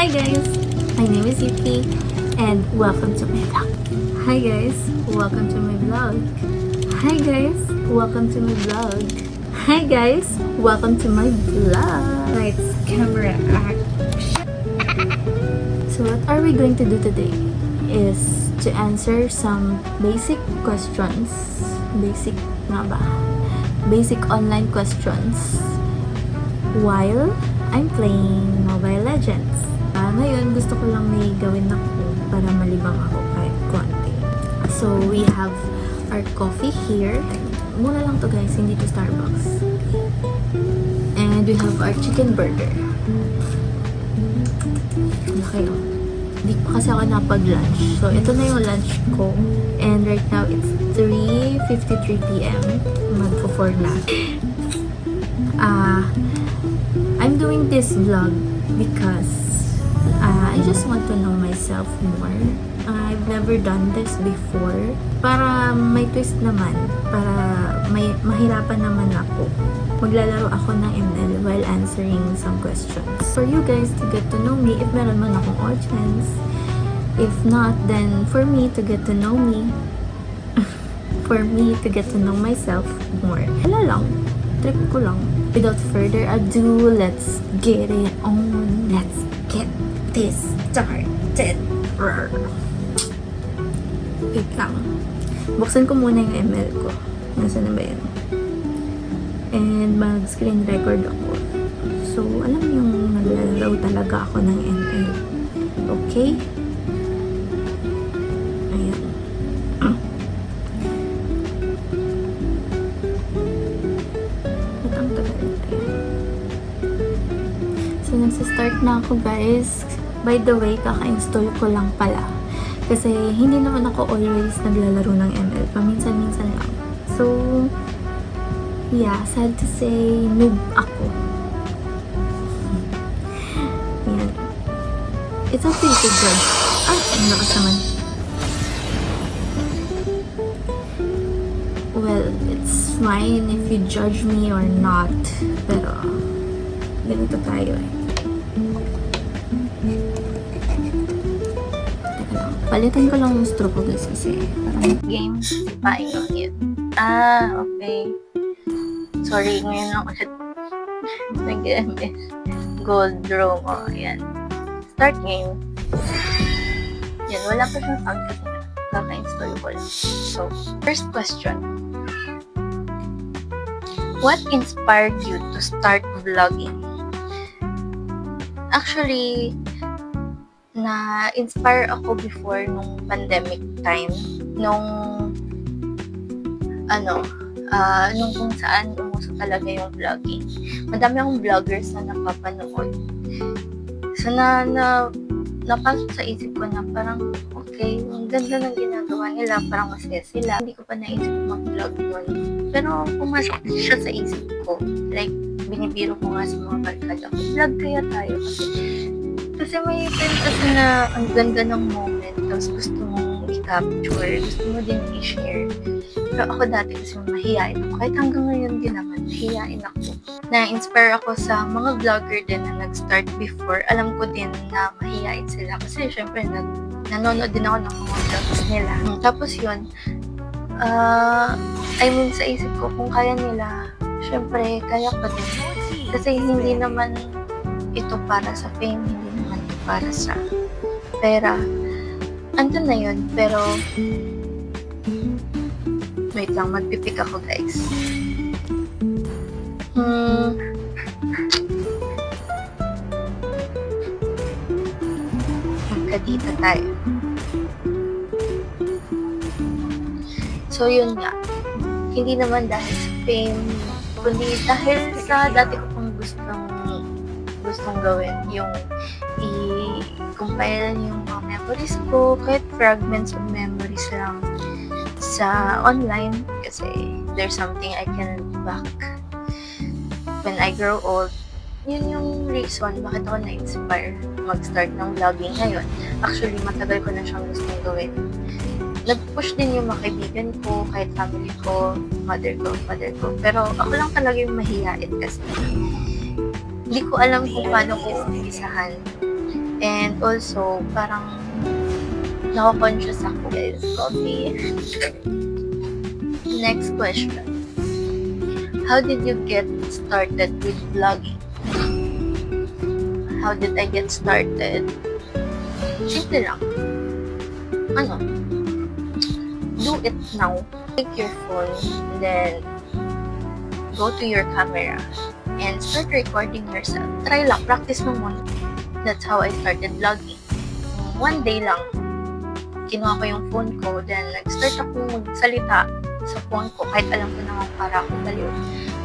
Hi guys, my name is Yuki and welcome to my vlog. Hi guys, welcome to my vlog. Hi guys, welcome to my vlog. Hi guys, welcome to my vlog. Lights, camera, action. So what are we going to do today is to answer some basic questions. Basic nga ba? Basic online questions while I'm playing Mobile Legends. Ngayon, gusto ko lang may gawin ako para malibang ako kahit konti. So, we have our coffee here. Mura lang to guys, hindi to Starbucks. And we have our chicken burger. Okay, oh. Hindi pa kasi ako napag-lunch. So, ito na yung lunch ko. And right now, it's 3:53 p.m. Magpo-4 na. I'm doing this vlog because I just want to know myself more. I've never done this before. Para may twist naman. Para mahirapan naman ako. Maglalaro ako ng ML while answering some questions. For you guys to get to know me, if meron man akong audience. If not, then for me to get to know me. For me to get to know myself more. Wala lang. Trip ko lang. Without further ado, let's get it on. Let's get this started. Wait lang. Buksan ko muna yung ML ko. Nasaan na ba yun? And mag-screen record ako. So, alam niyo yung naglalaro talaga ako ng ML. Okay? Ayan. Ang tagal nito. So, nagsistart na ako guys. By the way, kaka-install ko lang pala. Kasi hindi naman ako always naglalaro ng ML. Paminsan-minsan lang. So, yeah, sad to say, noob ako. Yan. It's okay to judge. Ang lakas naman. Well, it's fine if you judge me or not. Pero, ganito tayo eh. Teka lang. Palitan ko lang yung straw ko guys kasi parang Game, buying on it. Okay. Sorry, ngayon lang ulit nag-MS. Gold room, ayan. Start game. Yan, wala pa siyang sound kasi kaka-install ko lang. So, first question. What inspired you to start vlogging? Actually, na-inspire ako before nung pandemic time. Nung kung saan umuso talaga yung vlogging. Madami akong vloggers na napapanood. So, napasok sa isip ko na parang, okay, ang ganda ng ginagawa nila, parang masaya sila. Hindi ko pa naisip mag-vlog nun. Pero pumasok siya sa isip ko. Like, binibiro ko nga sa mga barkada ko, vlog kaya tayo. Kasi may time kasi na ang ganda ng moment, tapos gusto mong i-capture, gusto mo din i-share. Pero ako dati kasi mahihain ako. Kahit hanggang ngayon din naman, mahihain ako. Na-inspire ako sa mga vlogger din na nag-start before. Alam ko din na mahihain sila. Kasi syempre, nanonood din ako ng mga vlogs nila. Tapos yun, sa isip ko, kung kaya nila, syempre, kaya ko din. Kasi hindi naman ito para sa fame, hindi naman ito para sa pera. Andun na yun, pero wait lang, magpipik ako guys. Magkadita tayo. So yun nga, hindi naman dahil sa fame, kundi dahil sa dati ko pang gustong gawin, yung i-compile yung mga memories ko, kahit fragments of memories lang sa online, kasi there's something I can look back when I grow old. Yun yung reason bakit ako na-inspire mag-start ng vlogging ngayon. Actually, matagal ko na siyang gustong gawin. Nag-push din yung mga kaibigan ko, kahit family ko, mother ko, father ko. Pero ako lang talaga yung mahihain kasi hindi ko alam kung paano ko umpisahan. And also, parang nako-conscious ako, guys. Coffee. Next question. How did you get started with vlogging? How did I get started? Simple lang. Ano? Do it now. Take your phone, then go to your camera and start recording yourself. Try lang. Practice mo muna. That's how I started vlogging. One day lang, kinuha ko yung phone ko, then nag-start ako magsalita sa phone ko kahit alam ko naman para ako baliw.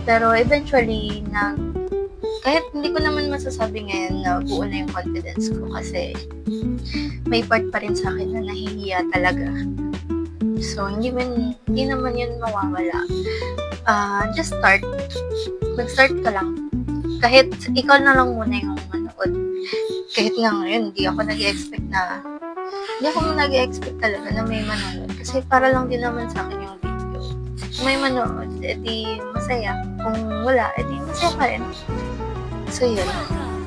Pero eventually, kahit hindi ko naman masasabi ngayon na buo na yung confidence ko kasi may part pa rin sa akin na nahihiya talaga. So, hindi naman yun mawawala. Just start. Mag-start ka lang. Kahit ikaw na lang muna yung manood. Kahit nga ngayon, hindi ako nag-expect talaga na may manood. Kasi para lang din naman sa akin yung video. Kung may manood, edi masaya. Kung wala, edi masaya pa rin. So yun.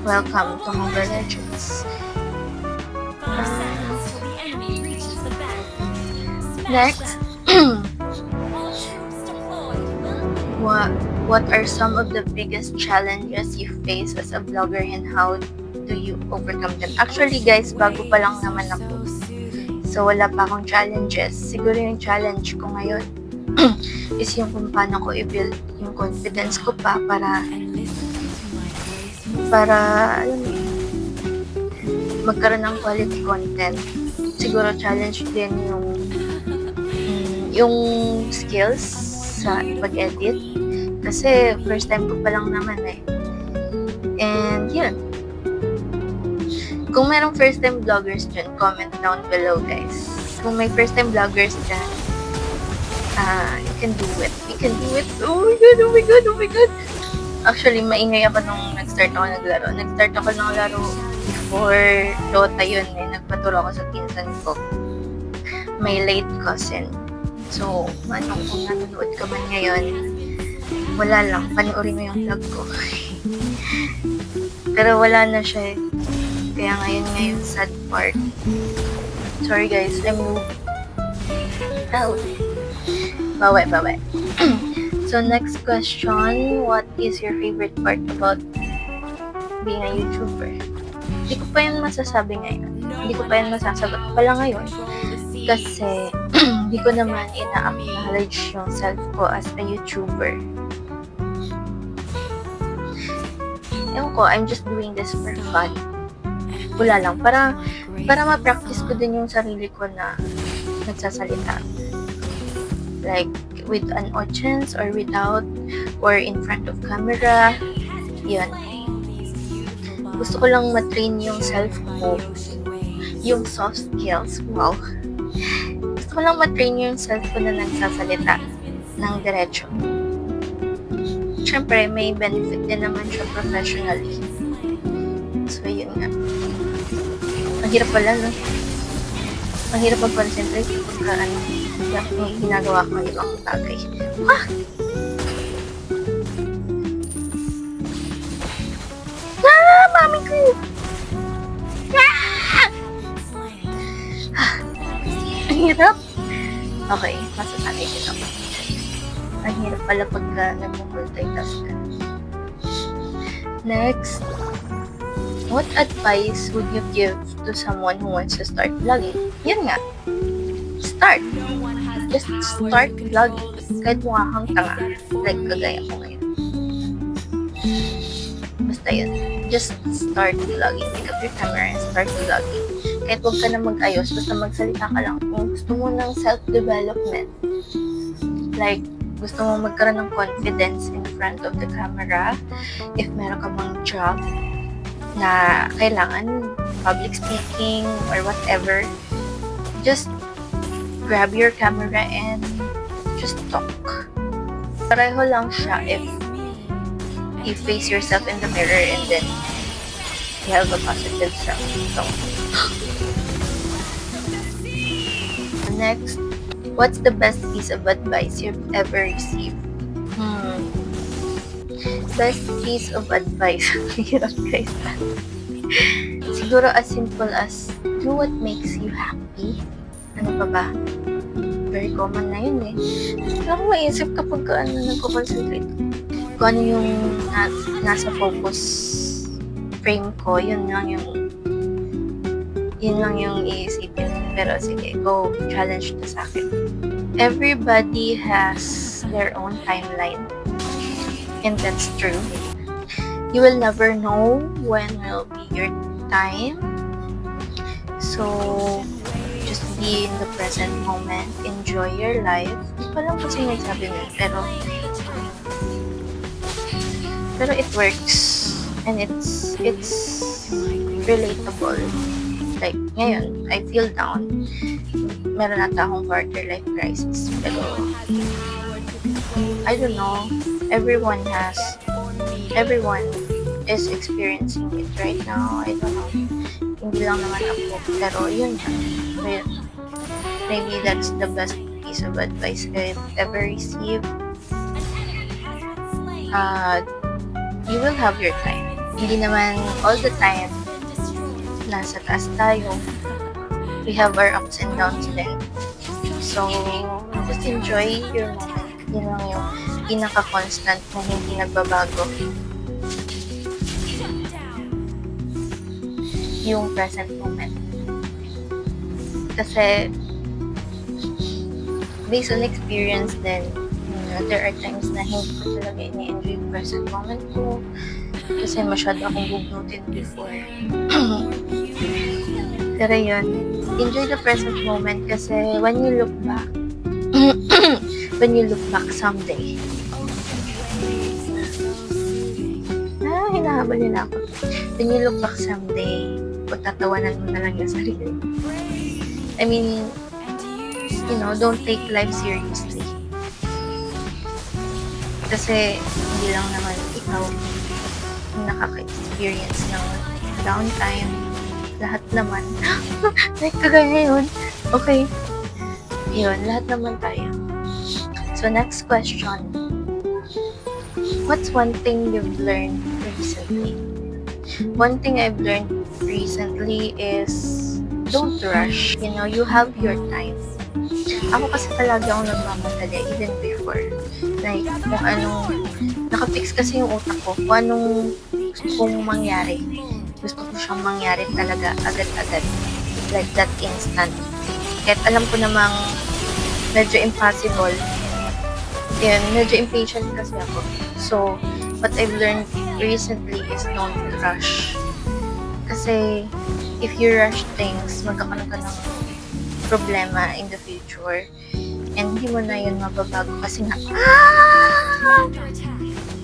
Welcome to Hunger Legends. Next. What are some of the biggest challenges you face as a vlogger and how do you overcome them? Actually guys, bago pa lang naman ako. So wala pa akong challenges. Siguro yung challenge ko ngayon is yung kung paano ko i-build yung confidence ko pa para magkaroon ng quality content. Siguro challenge din yung skills sa pag-edit. Kasi first time ko pa lang naman eh. And yun. Kung merong first time vloggers dyan, comment down below guys. Kung may first time vloggers dyan, you can do it. You can do it. Oh my god, oh my god, oh my god. Actually, maingay ako nung nag-start ako naglaro. Nag-start ako ng laro before Dota yun eh. Nagpaturo ako sa pinsan ko. My late cousin. So, kung nanonood ka man ngayon, wala lang, panoorin mo yung vlog ko. Pero wala na siya eh. Kaya ngayon sad part. Sorry guys, I'm moving. Oh. Bawe. So next question, what is your favorite part about being a YouTuber? Hindi ko pa yun masasabi ngayon. Hindi ko pa yun masasagot pala ngayon. Kasi hindi ko naman ina-acknowledge yung self ko as a YouTuber. Ewan ko, I'm just doing this for fun. Wala lang. Para ma-practice ko din yung sarili ko na nagsasalita. Like, with an audience or without, or in front of camera. Yun. Gusto ko lang matrain yung self ko. Yung soft skills. Wow. Gusto ko lang matrain yung self ko na nagsasalita ng diretso. Siyempre, may benefit din naman siya professionally. So, yun nga. Ang hirap pala, no? Ang hirap mag-concentrate pagka yung ginagawa ko ng ibang bagay. Ah! Ah! Mami ko! Ah! Ang hirap! Okay, masasanay din ako. Ang hirap pala pagka nag-multitask ka. Next, what advice would you give to someone who wants to start vlogging? Yan nga. Start. Just start vlogging. Kahit mukha kang tanga. Like kagaya ko ngayon. Basta yun. Just start vlogging. Pick up your camera and start vlogging. Kahit huwag ka na mag-ayos. Basta magsalita ka lang. Kung gusto mo ng self-development. Like, gusto mo magkaroon ng confidence in front of the camera. If meron ka bang job na kailangan public speaking or whatever, just grab your camera and just talk. Pareho lang siya if you face yourself in the mirror and then you have a positive self-talk. Next, what's the best piece of advice you've ever received? Best piece of advice. Hirap guys. Siguro as simple as do what makes you happy. Ano pa ba? Very common na yun eh. Wala akong maisip kapag nagko-concentrate. Kung ano yung nasa focus frame ko, yun lang yung iisipin. Pero sige, go challenge to sa akin. Everybody has their own timeline. And that's true. You will never know when will be your time. So, just be in the present moment. Enjoy your life. Hindi pa lang kasi nagsabi niya. Pero it works. And it's relatable. Like, ngayon, I feel down. Meron ata akong quarter life crisis. Pero, I don't know. Everyone is experiencing it right now. I don't know. Hindi lang naman ako. Pero yun. Maybe that's the best piece of advice I've ever received. You will have your time. Hindi naman all the time nasa taas tayo. We have our ups and downs din. So, just enjoy your moment. Yun lang yung pinaka-constant na hindi nagbabago. Yung present moment. Kasi, based on experience din, there are times na hindi ko talaga ini-enjoy yung present moment ko. Kasi masyado akong gugnutin before. Pero yun, enjoy the present moment kasi when you look back, someday. Hinahabol nila ako. When you look back someday, pagtatawanan mo na lang yung sarili. I mean, don't take life seriously. Kasi, hindi lang naman ikaw yung nakaka-experience ng downtime. Lahat naman. Like, kagaya yun. Okay. Yun, lahat naman tayo. So, next question. What's one thing you've learned recently? One thing I've learned recently is don't rush. You have your time. Ako kasi talaga akong nagmamadali even before. Like, kung anong nakafix kasi yung utak ko, kung anong gusto kong mangyari. Gusto ko siyang mangyari talaga agad-agad. Like that instant. Kahit alam ko namang medyo impossible. Yan, medyo impatient kasi ako. So, what I've learned recently is don't rush. Kasi, if you rush things, magkakaroon ka ng problema in the future. And hindi mo na yun mababago kasi nga,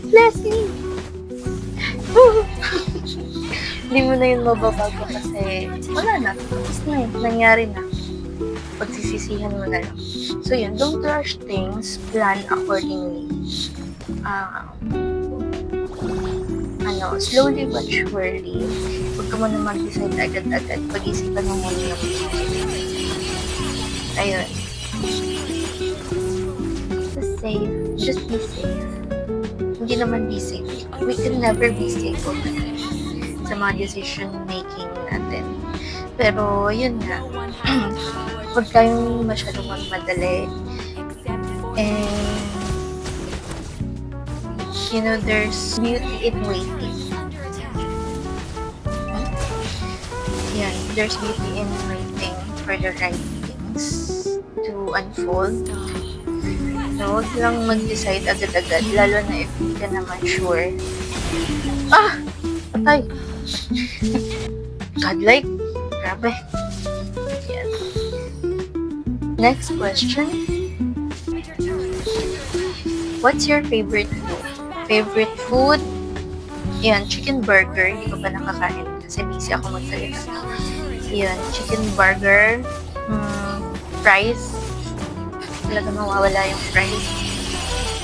blessing! Hindi mo na yun mababago kasi wala na. Tapos na yun. Nangyari na. Pagsisisihan mo na lang. So yun, don't rush things. Plan accordingly. Slowly but surely. Huwag ka mo na mag-decide agad-agad. Pag-isipan mo muna yung ayun. Just be safe. Hindi naman be safe. We can never be safe sa mga decision making natin. Pero, yun nga. Huwag kayong masyadong magmadali. And, there's beauty in waiting. Yan, there's beauty in waiting for the right things to unfold. So, huwag lang mag-decide agad-agad, lalo na if hindi ka naman sure. Patay! Godlike? Grabe. Yan. Next question. What's your favorite food? Favorite food? Yan, chicken burger. Hindi ko pa nakakain kasi busy ako magsalita. Yan, chicken burger. Fries. Talaga mawawala yung fries.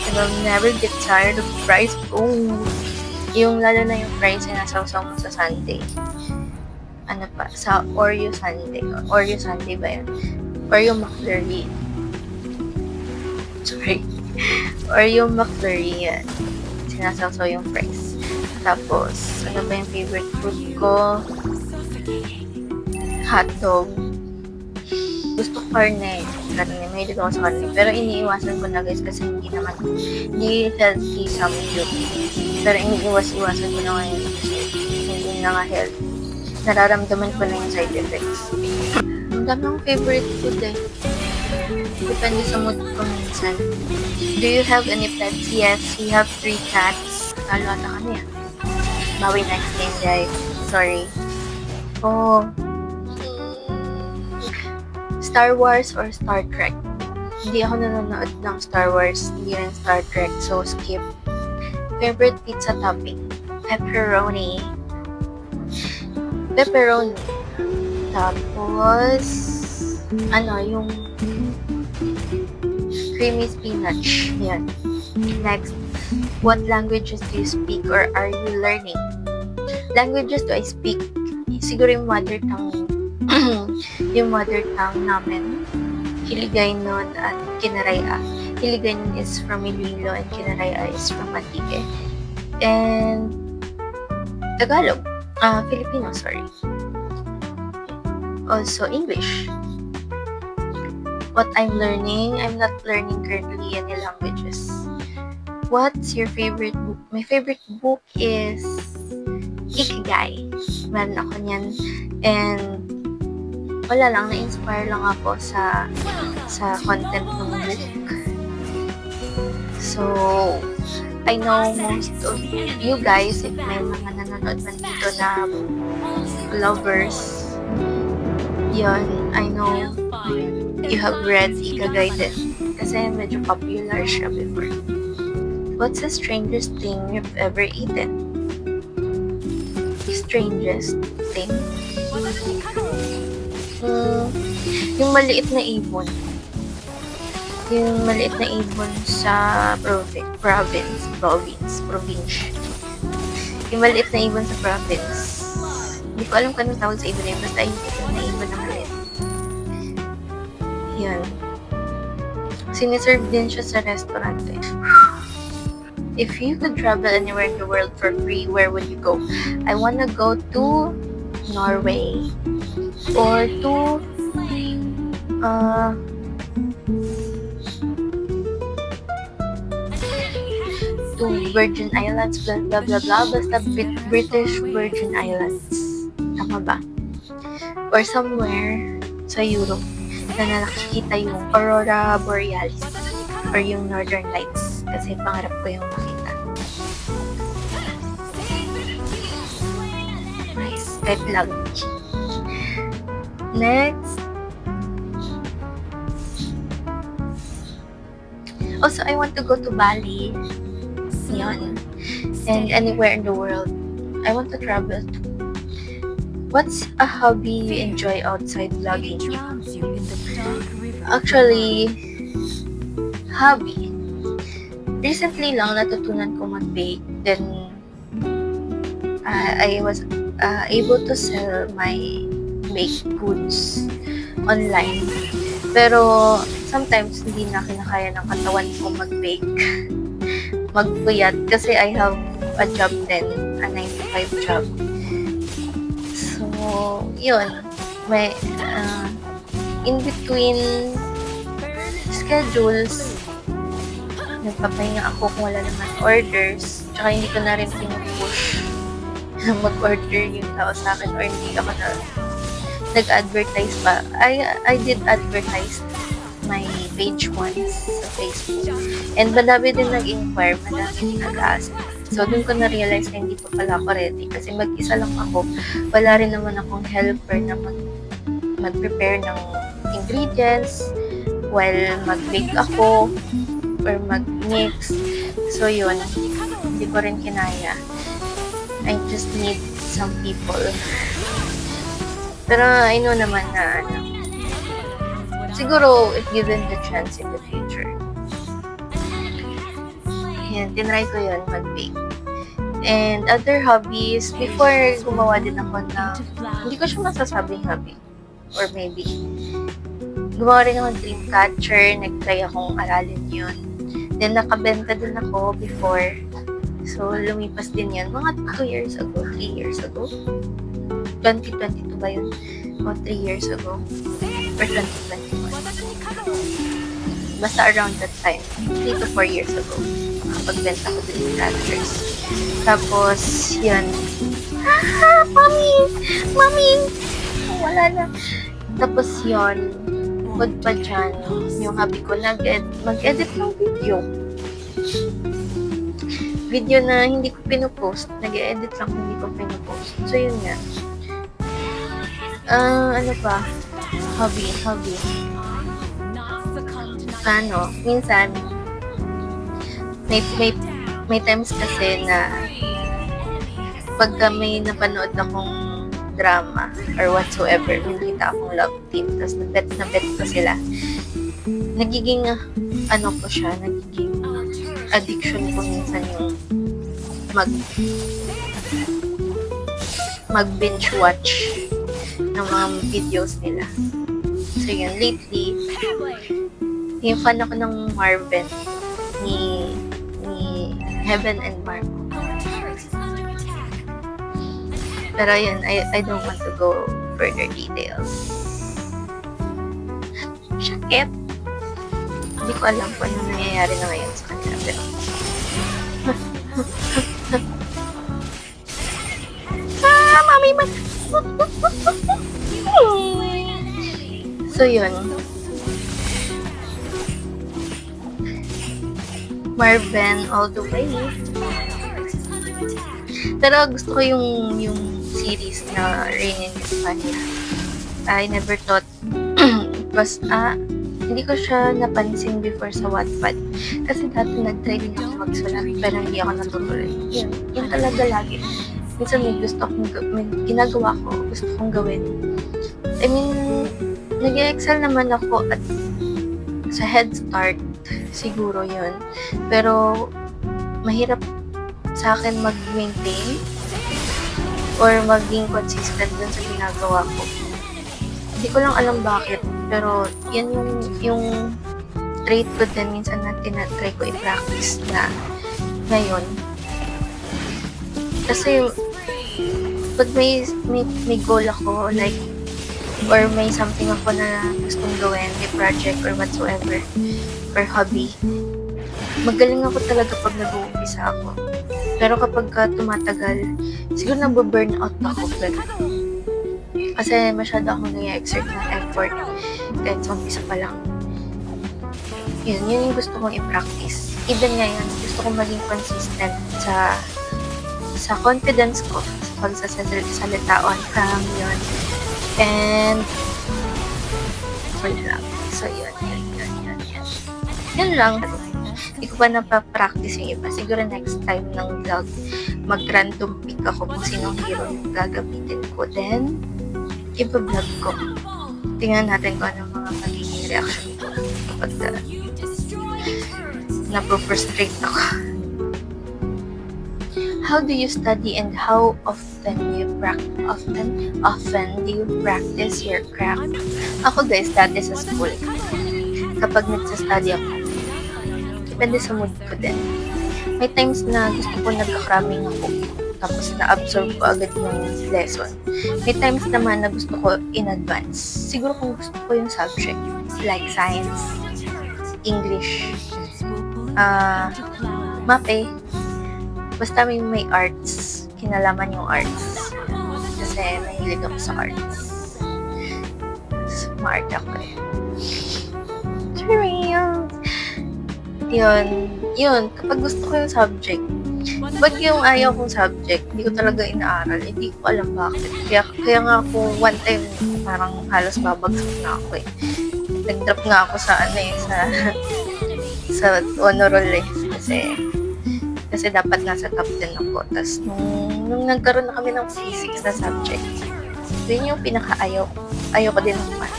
And I'll never get tired of fries. Yung lalo na yung fries na nasaw-saw mo sa sundae. Ano pa? Sa Oreo sundae. Oreo sundae ba yan? Oreo McFlurry. Sorry. Oreo McFlurry yan. Sinasaw-saw yung fries. Tapos, ano ba yung favorite food ko? Hotdog. Gusto ko karne. May dito ako sa karne. Pero iniiwasan ko na guys kasi hindi healthy sa milk. Pero iniiwas-iwasan ko na ngayon kasi hindi na nga healthy. Nararamdaman ko na yung side effects. Ang dami akong favorite food eh. Depende sa mood ko minsan. Do you have any pets? Yes, we have 3 cats. Talo ata kami ah. Bawi next game guys. Sorry. Oh. Star Wars or Star Trek? Hindi ako nanonood ng Star Wars, hindi rin Star Trek, so skip. Favorite pizza topping? Pepperoni. Pepperoni. Tapos, yung creamy spinach. Yan. Next, what languages do you speak or are you learning? Languages do I speak? Siguro yung mother tongue yung mother tongue namin, Hiligaynon at Kinaraya. Hiligaynon is from Iloilo and Kinaraya is from Antique. And Tagalog. Filipino, sorry. Also, English. What I'm learning? I'm not learning currently any languages. What's your favorite book? My favorite book is Ikigai. Meron ako niyan. And wala lang, na-inspire lang ako sa content ng book. So, I know most of you guys, if may mga nanonood man dito na lovers, yun, I know you have read Ikigai din. Kasi medyo popular siya before. What's the strangest thing you've ever eaten? Strangest thing? Yung maliit na ibon. Yung maliit na ibon sa province. Yung maliit na ibon sa province. Hindi ko alam kung anong tawag sa ibon na yun. Basta yung maliit na ibon na maliit. Yan. Siniserve din siya sa restaurant eh. If you could travel anywhere in the world for free, where would you go? I wanna go to Norway. Or to Virgin Islands, blah blah blah blah, basta British Virgin Islands. Tama ba? Or somewhere sa Europe na nakikita yung Aurora Borealis or yung Northern Lights kasi pangarap ko yung makita. Nice. Kahit lang. Next. Also, I want to go to Bali. Yan. And anywhere in the world. I want to travel to. What's a hobby you enjoy outside vlogging? Actually, hobby. Recently lang natutunan ko mag-bake. Then, I was able to sell my baked goods online. Pero sometimes hindi na kinakaya ng katawan ko mag-bake. Magpuyat kasi I have a job din, a 9-to-5 job. So, yun. May in between schedules, nagpapahinga ako kung wala naman orders. Tsaka hindi ko na rin pinupush na mag-order yung tao sa akin or hindi ako nag-advertise pa. I did advertise my page once sa Facebook. And madami din nag-inquire, madami din nag-ask. So, dun ko na-realize na hindi pa pala ako ready. Kasi mag-isa lang ako. Wala rin naman akong helper na mag-prepare ng ingredients while mag-bake ako or mag-mix. So, yun. Hindi ko rin kinaya. I just need some people. Pero I know naman na siguro if given the chance in the future. Yan, tinry ko yun mag-bake. And other hobbies, before gumawa din ako na, hindi ko siya masasabing hobby. Or maybe, gumawa rin ako ng dream catcher, nag-try akong aralin yun. Then nakabenta din ako before So, lumipas din yan. Mga 2 years ago, 3 years ago. 2022 ba yun? O 3 years ago. Or 2021. Basta around that time. 3 to 4 years ago. Pagbenta ko din yung travelers. Tapos, yun. Mami! Mami! Wala na. Tapos yun, bukod pa dyan, yung hobby ko, mag-edit ng video. Video na hindi ko pinupost. Nag-edit lang kung hindi ko pinupost. So, yun nga. Ano pa? Hobby. Minsan, may times kasi na pagka may napanood akong drama or whatsoever, may nakita akong love team, tapos na bet ko sila. Nagiging, nagiging addiction ko minsan yung mag-binge watch ng mga videos nila. So yun, lately, yung fan ako ng Marvel ni Heaven and Marco. Pero yun, I don't want to go further details. Shakit! Hindi ko alam kung ano nangyayari na ngayon sa kanila. Pero mami man! So yun. Marven all the way. Pero gusto ko yung series na Rain in Hispania. I never thought hindi ko siya napansin before sa Wattpad. Kasi dati nag-try din ako magsulat pero hindi ako natutuloy. Yun talaga lagi. Minsan may ginagawa ko, gusto kong gawin. I mean, nag-excel naman ako at sa Head Start, siguro yun. Pero, mahirap sa akin mag-maintain or maging consistent dun sa ginagawa ko. Hindi ko lang alam bakit, pero yan yung trait ko din minsan na tinatry ko i-practice na ngayon. Kasi pag may goal ako, like, or may something ako na gustong gawin, may project or whatsoever, or hobby, magaling ako talaga pag nag-uumpisa ako. Pero kapag tumatagal, siguro nabu-burn out ako. Kasi masyado akong nag-exert ng effort kahit sa umpisa pa lang. Yun yung gusto kong i-practice. Even ngayon, gusto kong maging consistent sa confidence ko, sa pagsasalita on cam, yun. And, wala. So, yun. Yun lang. Hindi ko pa napapractice yung iba. Siguro next time ng vlog, mag-random pick ako kung sinong hero yung gagamitin ko. Then, ipa-vlog ko. Tingnan natin kung ano mga magiging reaction ko kapag na-frustrate ako. How do you study and how often do you practice your craft? Ako guys, dati sa school, kapag nagsa-study ako, depende sa mood ko din. May times na gusto ko nagka-cramming ako, tapos na-absorb ko agad yung lesson. May times naman na gusto ko in advance. Siguro kung gusto ko yung subject, like science, English, mape, basta may arts, kinalaman yung arts. Kasi mahilig ako sa arts. Smart ako eh. Serious. Yun. Kapag gusto ko yung subject, pag yung ayaw kong subject, hindi ko talaga inaaral. Hindi ko alam bakit. Kaya nga ako, one time, parang halos babagsak na ako eh. Nag-drop nga ako sa sa honor roll eh. Kasi dapat nasa top 10 ako. Tapos, nung nagkaroon na kami ng physics na subject, yun yung pinaka-ayaw ko din ng math.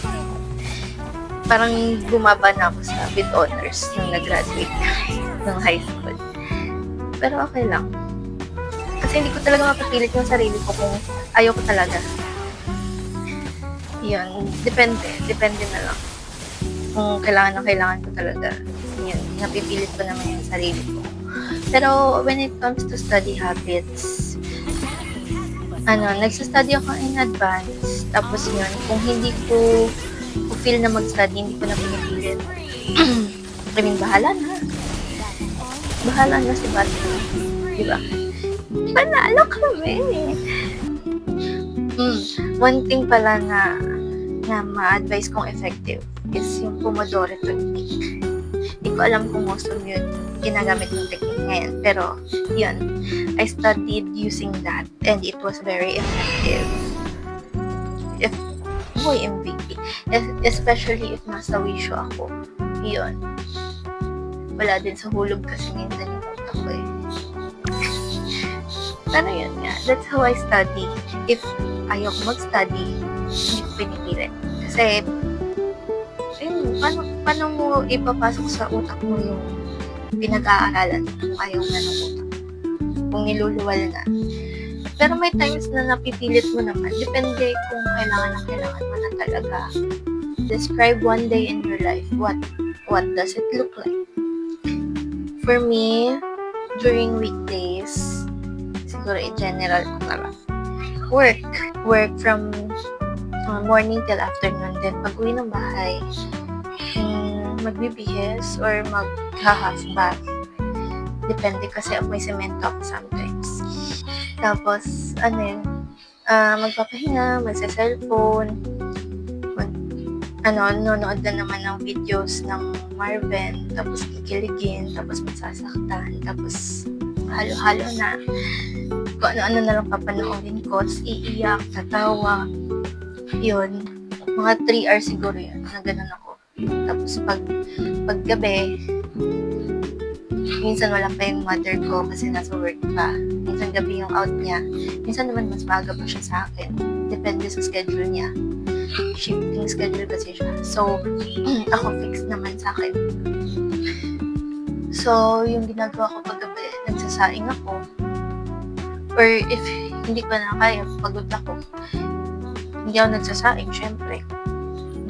Parang bumaba na ako sa with honors nung nag-graduate ng high school. Pero okay lang. Kasi hindi ko talaga mapapilit yung sarili ko kung ayaw ko talaga. Yun, depende na lang. Kung kailangan ko talaga, yun, napipilit ko naman yung sarili ko. Pero when it comes to study habits, nagsa-study ako in advance. Tapos yun, kung hindi ko feel na mag-study, hindi ko na pinipilit. I mean, bahala na. Bahala na si Bata. Diba? Panalo kami. One thing pala na ma-advise kong effective is yung Pomodoro technique. Hindi ko alam kung most of yun ginagamit ng technique ngayon. Pero, yun. I studied using that and it was very effective. MVP. Especially if nasa wisyo ako. Yun. Wala din sa hulog kasi minsan yung utak ko eh. Pero yun nga. That's how I study. If ayaw ko mag-study, hindi ko pinipilit. Kasi, ayun, paano mo ipapasok sa utak mo yung pinag-aaralan kung ayaw na ng utak? Kung niluluwal na. Pero may times na napipilit mo naman. Depende kung kailangan mo na talaga. Describe one day in your life. What does it look like? For me, during weekdays, siguro i-general ko na lang. Work from morning till afternoon. Then, pag-uwi ng bahay, magbibihis or mag-half bath. Depende kasi may semento ako sometimes. Tapos, magpapahinga, magsa-cellphone, nanonood na naman ng videos ng Marvin, tapos kikiligin, tapos magsasaktan, tapos halo-halo na. Kung ano-ano na lang papanoorin ko, tapos iiyak, tatawa. Yun. Mga 3 hours siguro yun, na ganun ako. Tapos pag gabi, minsan wala pa yung mother ko kasi nasa work pa. Minsan gabi yung out niya. Minsan naman mas maaga pa siya sa akin. Depende sa schedule niya. Shifting schedule kasi siya. So, ako fixed naman sa akin. So, yung ginagawa ko pag gabi, nagsasaing ako. Or if hindi ko na kaya, pagod ako. Hindi ako nagsasaing, syempre.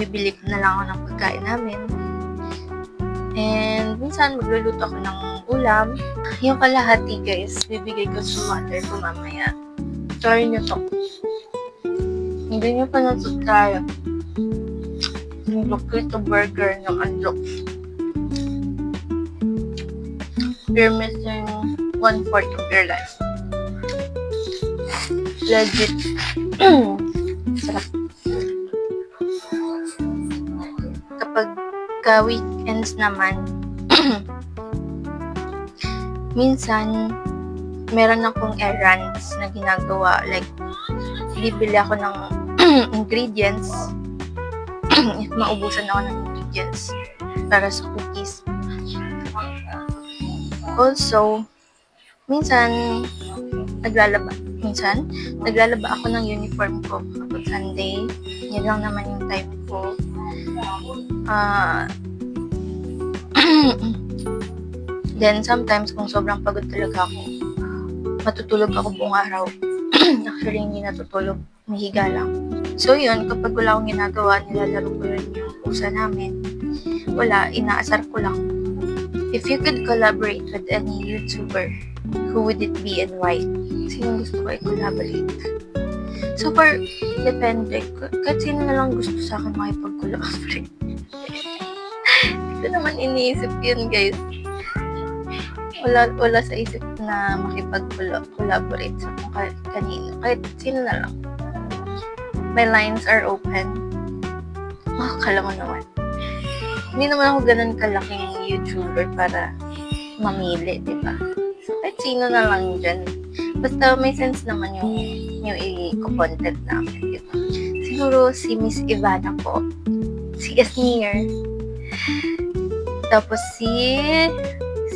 Bibili ko na lang ako ng pagkain namin. And minsan magluluto ako ng ulam. Yung kalahati guys, bibigay ko sa mother ko mamaya. Try nyo to. Hindi nyo pa natutry yung Loquito burger ng Andok. You're missing 1/4 of your life. Legit. Sarap. Kapag weekends naman, minsan, meron akong errands na ginagawa. Like, bibili ako ng ingredients. If maubusan ako ng ingredients para sa cookies. Also, minsan, naglalaba ako ng uniform ko kapag Sunday. Yan lang naman yung time ko. Then, sometimes, kung sobrang pagod talaga ako, matutulog ako buong araw. Actually, hindi natutulog. Mahiga lang. So, yun, kapag wala akong ginagawa, nilalaro ko rin yung pusa namin. Wala, inaasar ko lang. If you could collaborate with any YouTuber, who would it be and why? Sino gusto ko i-collaborate? So, depende. Kahit sino na lang gusto sa akin makipag-collaborate. Hindi ko naman iniisip yun, guys. Wala sa isip na makipag-collaborate sa kanino. Kahit sino na lang. My lines are open. Makakala mo naman. Hindi naman ako ganun kalaking YouTuber para mamili, diba? So, kahit sino na lang dyan. Basta may sense naman yung i-content namin, diba? Siguro si Miss Ivana po. Si Esnir. Tapos si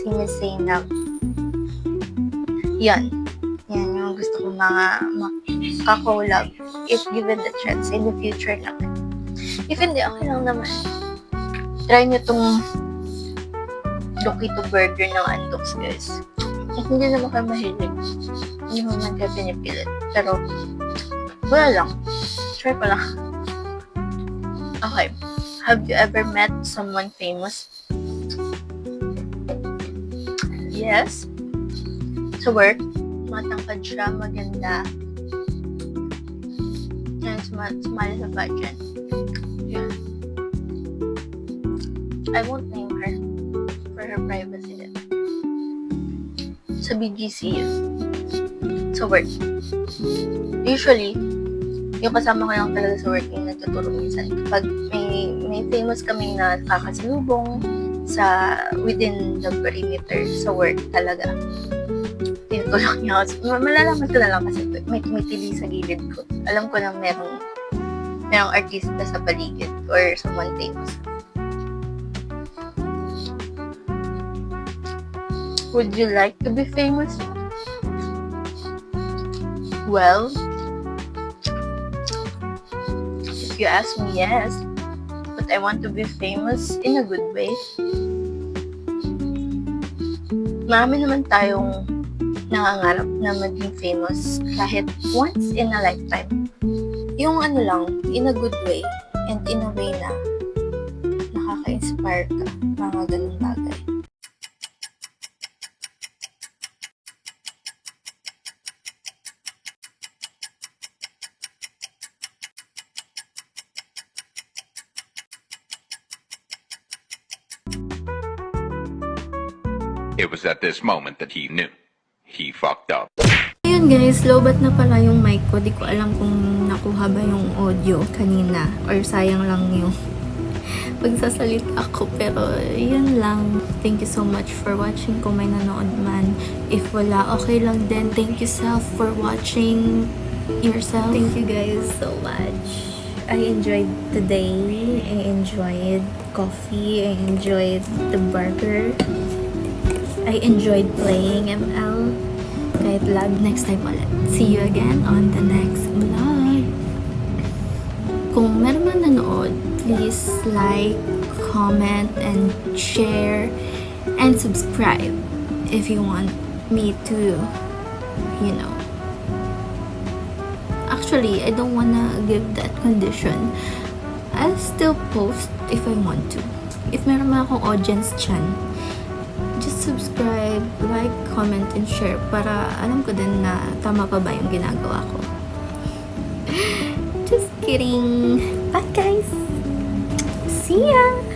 Miss Zainab. Yan yung gusto kong mga makakolab if given the chance in the future naman. If hindi, okay lang naman. Try nyo tong Loquito burger ng Andox, guys. At hindi naman kayo mahilig. Hindi naman kayo pinipilit. Pero, wala lang. Try pa lang. Okay. Have you ever met someone famous? Yes. Sa work, matangkad siya, maganda. And sumali sa pageant. Yeah. I won't name her for her privacy din. Sa BGC yun. Sa work. Usually, yung kasama ko lang talaga sa work yung nagtuturo minsan. Kapag may famous kaming nakakasalubong sa within the perimeter sa work talaga. Tinutulak niya ako. Malalaman ko na lang kasi may tumitili sa gilid ko. Alam ko na merong artista sa paligid or someone famous. Would you like to be famous? Well, if you ask me, yes. But I want to be famous in a good way. Marami naman tayong nangangarap na maging famous kahit once in a lifetime. Yung ano lang, in a good way and in a way na nakaka-inspire ka, mga ganun bagay. It was at this moment that he knew. He fucked up. Ayun guys, lowbat na pala yung mic ko. Di ko alam kung nakuha ba yung audio kanina. Or sayang lang yung pagsasalita ko. Pero yun lang. Thank you so much for watching kung may nanood man. If wala, okay lang din. Thank you self for watching yourself. Thank you guys so much. I enjoyed the day. I enjoyed coffee. I enjoyed the burger. I enjoyed playing ML. Kahit lag, next time ulit. See you again on the next vlog. Kung meron man nanood, please like, comment, and share, and subscribe if you want me to, you know. Actually, I don't wanna give that condition. I'll still post if I want to. If meron man akong audience dyan, just subscribe, like, comment, and share para alam ko din na tama pa ba yung ginagawa ko. Just kidding. Bye guys! See ya!